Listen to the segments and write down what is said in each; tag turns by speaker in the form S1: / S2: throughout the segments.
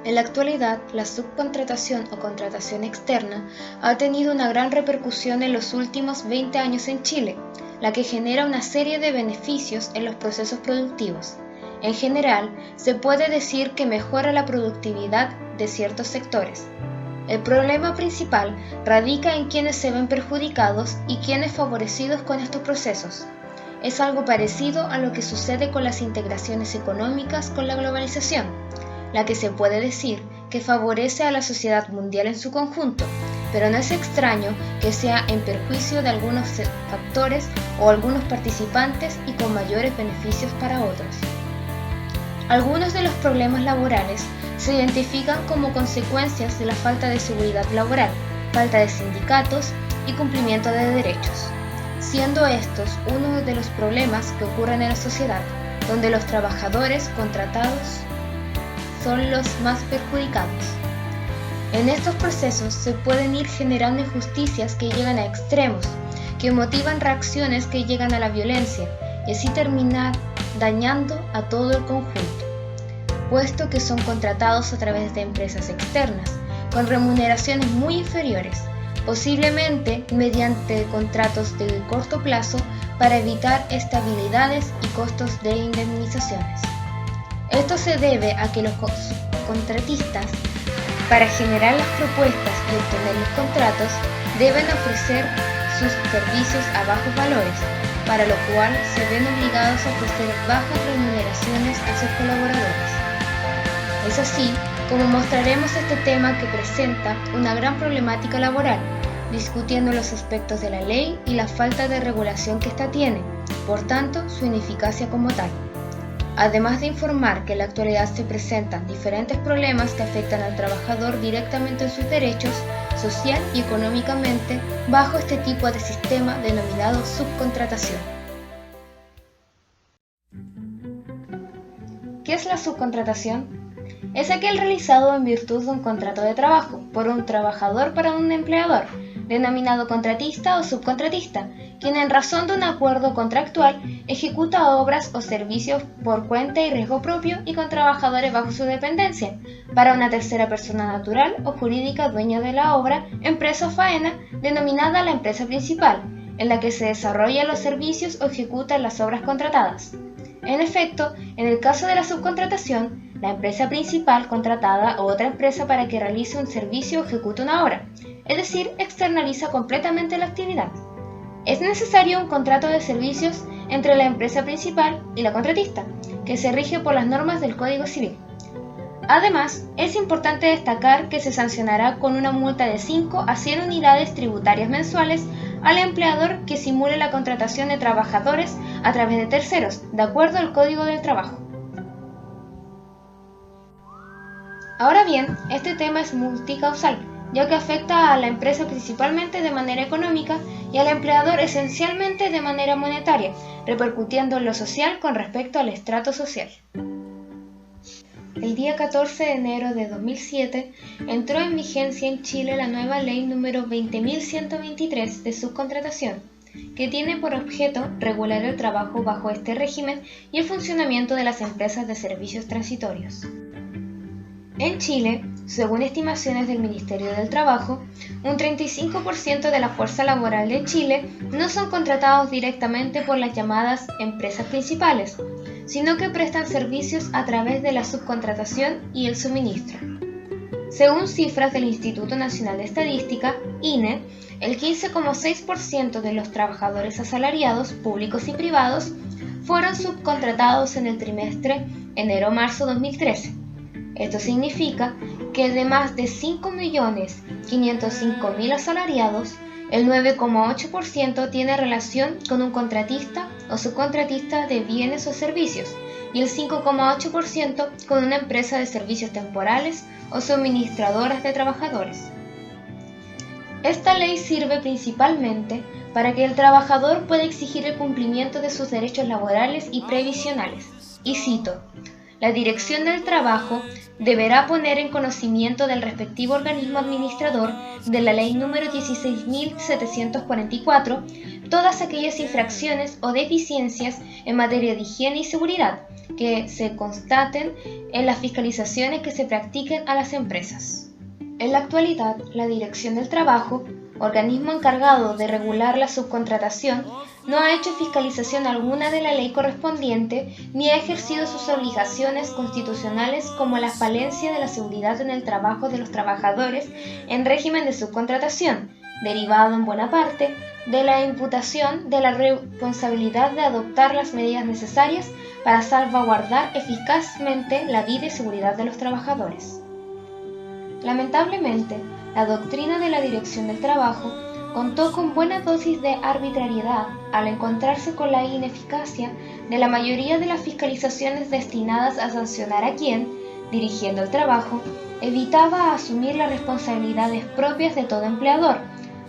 S1: En la actualidad, la subcontratación o contratación externa ha tenido una gran repercusión en los últimos 20 años en Chile, la que genera una serie de beneficios en los procesos productivos. En general, se puede decir que mejora la productividad de ciertos sectores. El problema principal radica en quienes se ven perjudicados y quienes favorecidos con estos procesos. Es algo parecido a lo que sucede con las integraciones económicas con la globalización, la que se puede decir que favorece a la sociedad mundial en su conjunto, pero no es extraño que sea en perjuicio de algunos factores o algunos participantes y con mayores beneficios para otros. Algunos de los problemas laborales se identifican como consecuencias de la falta de seguridad laboral, falta de sindicatos y cumplimiento de derechos, siendo estos uno de los problemas que ocurren en la sociedad, donde los trabajadores contratados son los más perjudicados. En estos procesos se pueden ir generando injusticias que llegan a extremos, que motivan reacciones que llegan a la violencia y así terminar dañando a todo el conjunto, puesto que son contratados a través de empresas externas, con remuneraciones muy inferiores, posiblemente mediante contratos de corto plazo para evitar estabilidades y costos de indemnizaciones. Esto se debe a que los contratistas, para generar las propuestas y obtener los contratos, deben ofrecer sus servicios a bajos valores, para lo cual se ven obligados a ofrecer bajas remuneraciones a sus colaboradores. Es así como mostraremos este tema que presenta una gran problemática laboral, discutiendo los aspectos de la ley y la falta de regulación que ésta tiene, por tanto su ineficacia como tal. Además de informar que en la actualidad se presentan diferentes problemas que afectan al trabajador directamente en sus derechos, social y económicamente, bajo este tipo de sistema denominado subcontratación. ¿Qué es la subcontratación? Es aquel realizado en virtud de un contrato de trabajo por un trabajador para un empleador, denominado contratista o subcontratista, quien en razón de un acuerdo contractual ejecuta obras o servicios por cuenta y riesgo propio y con trabajadores bajo su dependencia, para una tercera persona natural o jurídica dueña de la obra, empresa o faena, denominada la empresa principal, en la que se desarrollan los servicios o ejecutan las obras contratadas. En efecto, en el caso de la subcontratación, la empresa principal contratada a otra empresa para que realice un servicio o ejecute una obra, es decir, externaliza completamente la actividad. Es necesario un contrato de servicios entre la empresa principal y la contratista, que se rige por las normas del Código Civil. Además, es importante destacar que se sancionará con una multa de 5 a 100 unidades tributarias mensuales al empleador que simule la contratación de trabajadores a través de terceros, de acuerdo al Código del Trabajo. Ahora bien, este tema es multicausal, ya que afecta a la empresa principalmente de manera económica y al empleador esencialmente de manera monetaria, repercutiendo en lo social con respecto al estrato social. El día 14 de enero de 2007 entró en vigencia en Chile la nueva ley número 20.123 de subcontratación, que tiene por objeto regular el trabajo bajo este régimen y el funcionamiento de las empresas de servicios transitorios. En Chile, según estimaciones del Ministerio del Trabajo, un 35% de la fuerza laboral de Chile no son contratados directamente por las llamadas empresas principales, sino que prestan servicios a través de la subcontratación y el suministro. Según cifras del Instituto Nacional de Estadística, INE, el 15,6% de los trabajadores asalariados, públicos y privados, fueron subcontratados en el trimestre enero-marzo 2013. Esto significa que de más de 5.505.000 asalariados, el 9,8% tiene relación con un contratista o subcontratista de bienes o servicios y el 5,8% con una empresa de servicios temporales o suministradoras de trabajadores. Esta ley sirve principalmente para que el trabajador pueda exigir el cumplimiento de sus derechos laborales y previsionales. Y cito: la Dirección del Trabajo deberá poner en conocimiento del respectivo organismo administrador de la Ley número 16.744 todas aquellas infracciones o deficiencias en materia de higiene y seguridad que se constaten en las fiscalizaciones que se practiquen a las empresas. En la actualidad, la Dirección del Trabajo, organismo encargado de regular la subcontratación, no ha hecho fiscalización alguna de la ley correspondiente ni ha ejercido sus obligaciones constitucionales como la falencia de la seguridad en el trabajo de los trabajadores en régimen de subcontratación, derivado en buena parte de la imputación de la responsabilidad de adoptar las medidas necesarias para salvaguardar eficazmente la vida y seguridad de los trabajadores. Lamentablemente, la doctrina de la Dirección del Trabajo contó con buena dosis de arbitrariedad al encontrarse con la ineficacia de la mayoría de las fiscalizaciones destinadas a sancionar a quien, dirigiendo el trabajo, evitaba asumir las responsabilidades propias de todo empleador,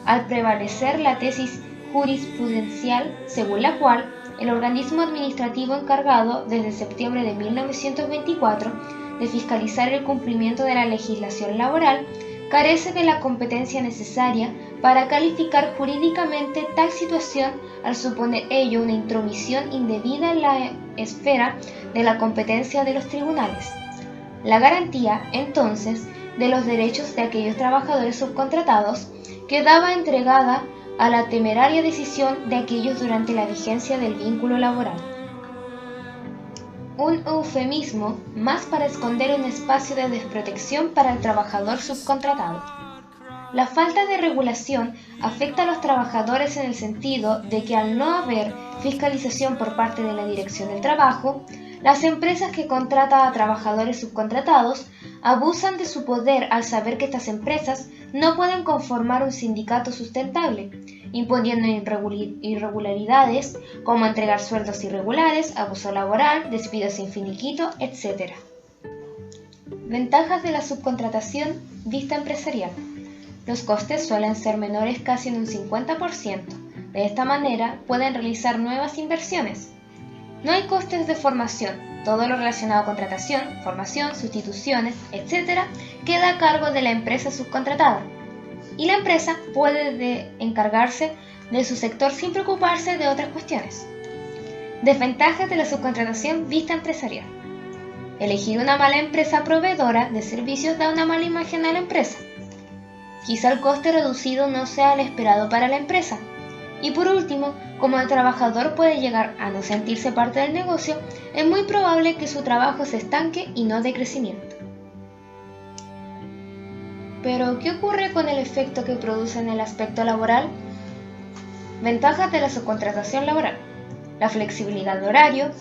S1: al prevalecer la tesis jurisprudencial según la cual el organismo administrativo encargado desde septiembre de 1924 de fiscalizar el cumplimiento de la legislación laboral carece de la competencia necesaria para calificar jurídicamente tal situación al suponer ello una intromisión indebida en la esfera de la competencia de los tribunales. La garantía, entonces, de los derechos de aquellos trabajadores subcontratados quedaba entregada a la temeraria decisión de aquellos durante la vigencia del vínculo laboral. Un eufemismo más para esconder un espacio de desprotección para el trabajador subcontratado. La falta de regulación afecta a los trabajadores en el sentido de que al no haber fiscalización por parte de la Dirección del Trabajo, las empresas que contratan a trabajadores subcontratados abusan de su poder al saber que estas empresas no pueden conformar un sindicato sustentable, imponiendo irregularidades como entregar sueldos irregulares, abuso laboral, despidos sin finiquito, etc. Ventajas de la subcontratación vista empresarial. Los costes suelen ser menores casi en un 50%. De esta manera pueden realizar nuevas inversiones. No hay costes de formación. Todo lo relacionado a contratación, formación, sustituciones, etc. queda a cargo de la empresa subcontratada. Y la empresa puede encargarse de su sector sin preocuparse de otras cuestiones. Desventajas de la subcontratación vista empresarial. Elegir una mala empresa proveedora de servicios da una mala imagen a la empresa. Quizá el coste reducido no sea el esperado para la empresa. Y por último, como el trabajador puede llegar a no sentirse parte del negocio, es muy probable que su trabajo se estanque y no dé crecimiento. Pero, ¿qué ocurre con el efecto que produce en el aspecto laboral? Ventajas de la subcontratación laboral. La flexibilidad de horario.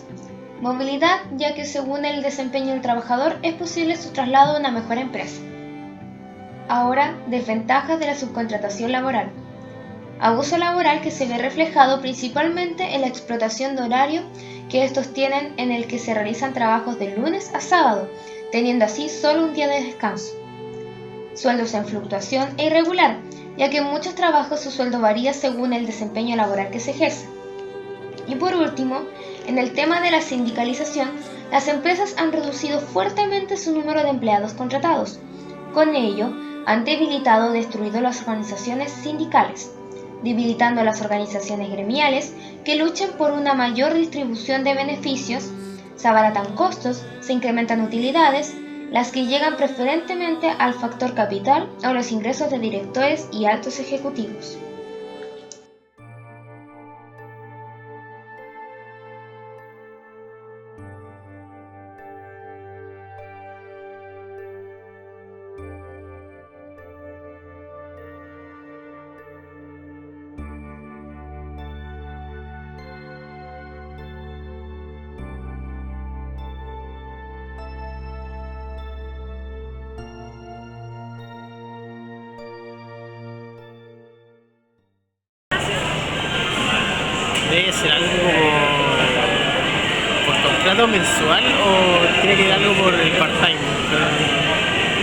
S1: Movilidad, ya que según el desempeño del trabajador es posible su traslado a una mejor empresa. Ahora, desventajas de la subcontratación laboral. Abuso laboral que se ve reflejado principalmente en la explotación de horario que estos tienen en el que se realizan trabajos de lunes a sábado, teniendo así solo un día de descanso. Sueldos en fluctuación e irregular, ya que en muchos trabajos su sueldo varía según el desempeño laboral que se ejerza. Y por último, en el tema de la sindicalización, las empresas han reducido fuertemente su número de empleados contratados. Con ello, han debilitado o destruido las organizaciones sindicales, debilitando las organizaciones gremiales que luchan por una mayor distribución de beneficios, se abaratan costos, se incrementan utilidades, las que llegan preferentemente al factor capital o los ingresos de directores y altos ejecutivos.
S2: ¿Debe ser algo por contrato mensual o tiene que ver algo por el part-time?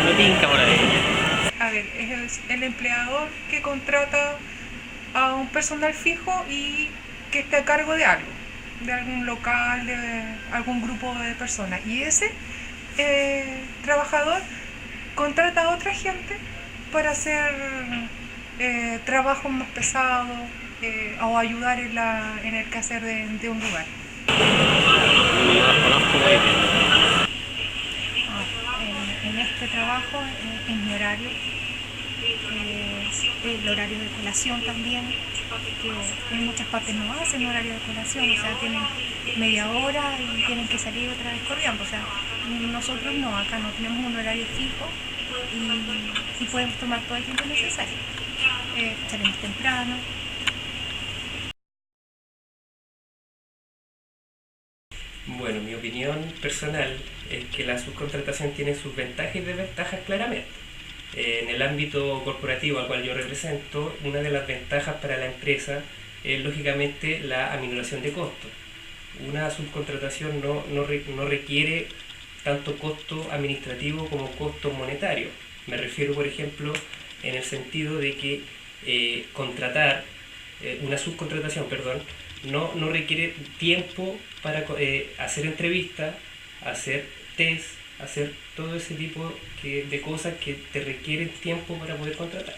S2: No tinca por ahí.
S3: A ver, es el empleador que contrata a un personal fijo y que esté a cargo de algo, de algún local, de algún grupo de personas. Y ese trabajador contrata a otra gente para hacer trabajos más pesados o ayudar en el quehacer de un lugar.
S2: los conozco muy bien.
S4: En este trabajo, en mi horario, el horario de colación también, que en muchas partes no hacen horario de colación, o sea, tienen media hora y tienen que salir otra vez corriendo. O sea, nosotros no, acá no tenemos un horario fijo y podemos tomar todo el tiempo necesario. Salimos temprano.
S5: Bueno, mi opinión personal es que la subcontratación tiene sus ventajas y desventajas claramente. En el ámbito corporativo al cual yo represento, una de las ventajas para la empresa es lógicamente la aminoración de costos. Una subcontratación no requiere tanto costo administrativo como costo monetario. Me refiero, por ejemplo, en el sentido de que una subcontratación, no requiere tiempo para hacer entrevistas, hacer test, hacer todo ese tipo de cosas que te requieren tiempo para poder contratar.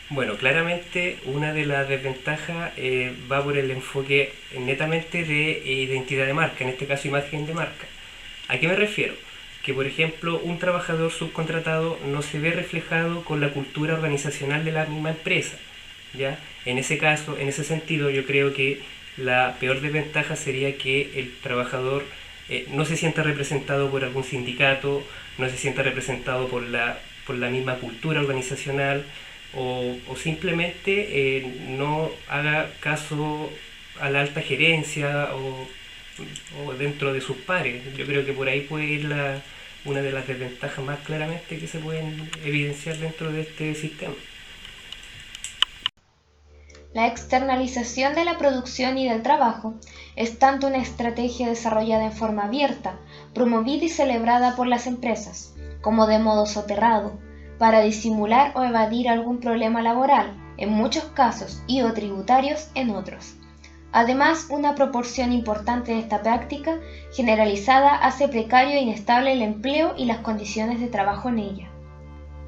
S5: Bueno, claramente una de las desventajas va por el enfoque netamente de identidad de marca, en este caso imagen de marca. ¿A qué me refiero? Que, por ejemplo, un trabajador subcontratado no se ve reflejado con la cultura organizacional de la misma empresa, ¿ya? En ese caso, en ese sentido, yo creo que la peor desventaja sería que el trabajador no se sienta representado por algún sindicato, no se sienta representado por la misma cultura organizacional, o simplemente no haga caso a la alta gerencia o dentro de sus pares. Yo creo que por ahí puede ir una de las desventajas más claramente que se pueden evidenciar dentro de este sistema.
S1: La externalización de la producción y del trabajo es tanto una estrategia desarrollada en forma abierta, promovida y celebrada por las empresas, como de modo soterrado, para disimular o evadir algún problema laboral, en muchos casos, y o tributarios en otros. Además, una proporción importante de esta práctica generalizada hace precario e inestable el empleo y las condiciones de trabajo en ella.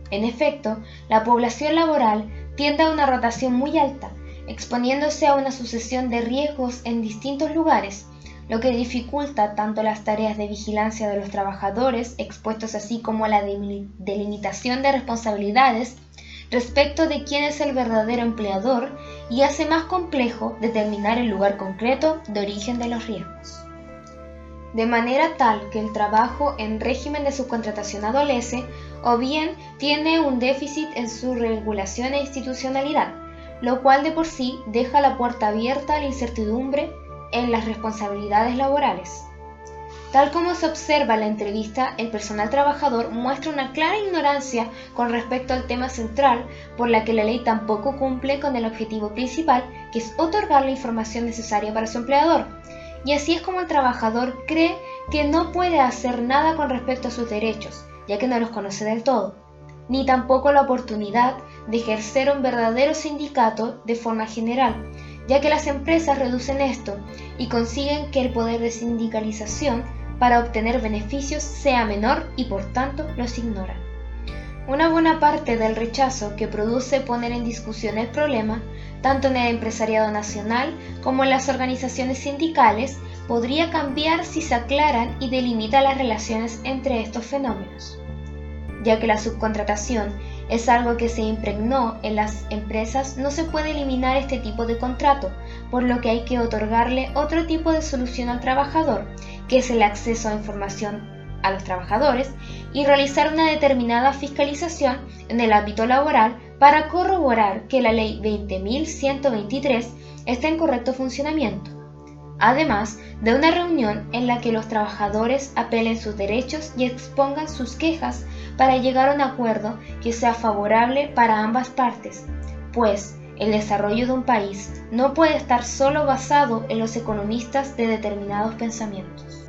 S1: En efecto, la población laboral tiende a una rotación muy alta, exponiéndose a una sucesión de riesgos en distintos lugares, lo que dificulta tanto las tareas de vigilancia de los trabajadores expuestos, así como la delimitación de responsabilidades respecto de quién es el verdadero empleador, y hace más complejo determinar el lugar concreto de origen de los riesgos. De manera tal que el trabajo en régimen de subcontratación adolece, o bien tiene un déficit en su regulación e institucionalidad, lo cual de por sí deja la puerta abierta a la incertidumbre en las responsabilidades laborales. Tal como se observa en la entrevista, el personal trabajador muestra una clara ignorancia con respecto al tema central, por la que la ley tampoco cumple con el objetivo principal, que es otorgar la información necesaria para su empleador. Y así es como el trabajador cree que no puede hacer nada con respecto a sus derechos, ya que no los conoce del todo, ni tampoco la oportunidad de ejercer un verdadero sindicato de forma general, ya que las empresas reducen esto y consiguen que el poder de sindicalización para obtener beneficios sea menor y por tanto los ignoran. Una buena parte del rechazo que produce poner en discusión el problema, tanto en el empresariado nacional como en las organizaciones sindicales, podría cambiar si se aclaran y delimitan las relaciones entre estos fenómenos, ya que la subcontratación es algo que se impregnó en las empresas. No se puede eliminar este tipo de contrato, por lo que hay que otorgarle otro tipo de solución al trabajador, que es el acceso a información a los trabajadores, y realizar una determinada fiscalización en el ámbito laboral para corroborar que la ley 20.123 está en correcto funcionamiento, además de una reunión en la que los trabajadores apelen sus derechos y expongan sus quejas para llegar a un acuerdo que sea favorable para ambas partes, pues el desarrollo de un país no puede estar solo basado en los economistas de determinados pensamientos.